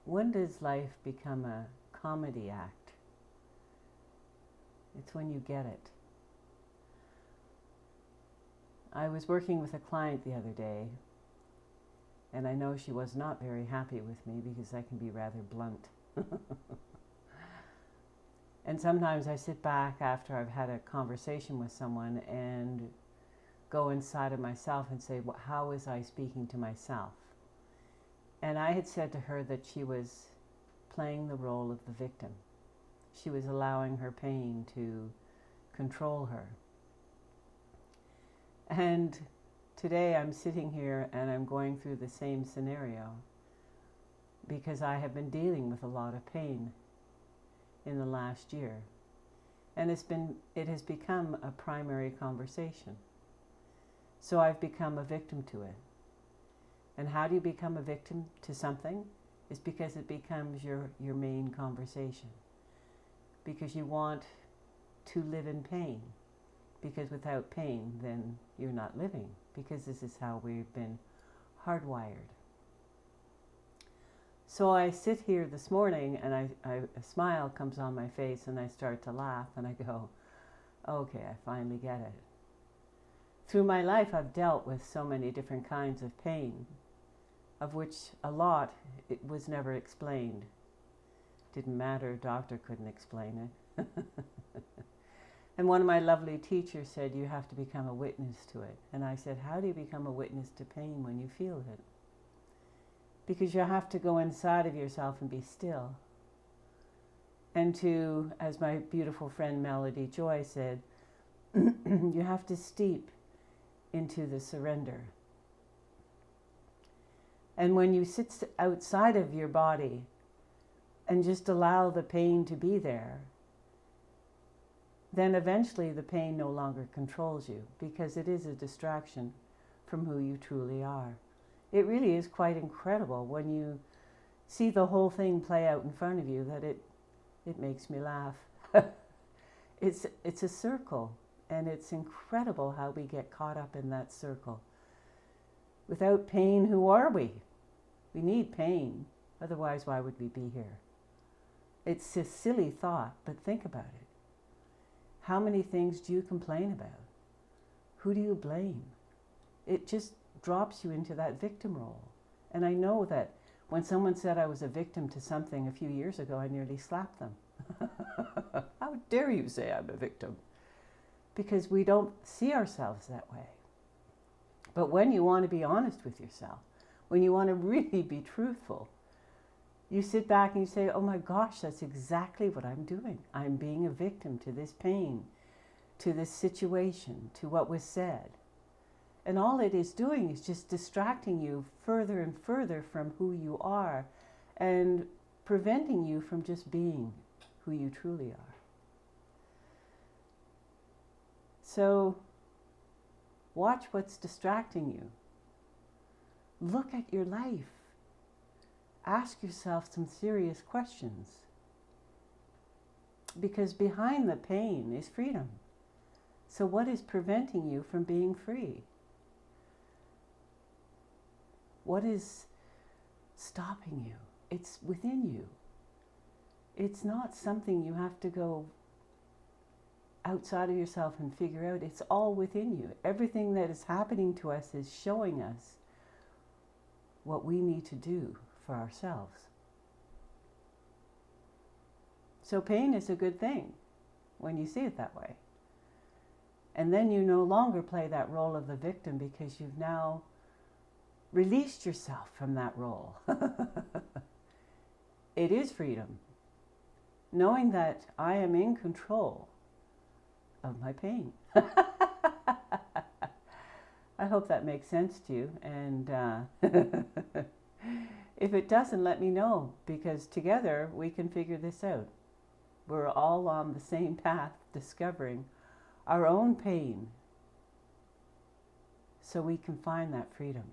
When does life become a comedy act? It's when you get it. I was working with a client the other day, and I know she was not very happy with me because I can be rather blunt. And sometimes I sit back after I've had a conversation with someone and go inside of myself and say, well, how was I speaking to myself? And I had said to her that she was playing the role of the victim. She was allowing her pain to control her. And today I'm sitting here and I'm going through the same scenario because I have been dealing with a lot of pain in the last year. And it has become a primary conversation. So I've become a victim to it. And how do you become a victim to something? It's because it becomes your main conversation. Because you want to live in pain. Because without pain, then you're not living. Because this is how we've been hardwired. So I sit here this morning and a smile comes on my face and I start to laugh and I go, okay, I finally get it. Through my life, I've dealt with so many different kinds of pain, of which a lot, it was never explained. Didn't matter, a doctor couldn't explain it. And one of my lovely teachers said, you have to become a witness to it. And I said, how do you become a witness to pain when you feel it? Because you have to go inside of yourself and be still. And to, as my beautiful friend Melody Joy said, you have to steep into the surrender. And when you sit outside of your body and just allow the pain to be there, then eventually the pain no longer controls you because it is a distraction from who you truly are. It really is quite incredible when you see the whole thing play out in front of you that it makes me laugh. It's a circle, and it's incredible how we get caught up in that circle. Without pain, who are we? We need pain, otherwise why would we be here? It's a silly thought, but think about it. How many things do you complain about? Who do you blame? It just drops you into that victim role. And I know that when someone said I was a victim to something a few years ago, I nearly slapped them. How dare you say I'm a victim? Because we don't see ourselves that way. But when you want to be honest with yourself, when you want to really be truthful, you sit back and you say, oh my gosh, that's exactly what I'm doing. I'm being a victim to this pain, to this situation, to what was said. And all it is doing is just distracting you further and further from who you are and preventing you from just being who you truly are. So watch what's distracting you. Look at your life. Ask yourself some serious questions. Because behind the pain is freedom. So what is preventing you from being free? What is stopping you? It's within you. It's not something you have to go outside of yourself and figure out. It's all within you. Everything that is happening to us is showing us what we need to do for ourselves. So pain is a good thing when you see it that way. And then you no longer play that role of the victim because you've now released yourself from that role. It is freedom. Knowing that I am in control of my pain. I hope that makes sense to you. And if it doesn't, let me know, because together we can figure this out. We're all on the same path, discovering our own pain so we can find that freedom.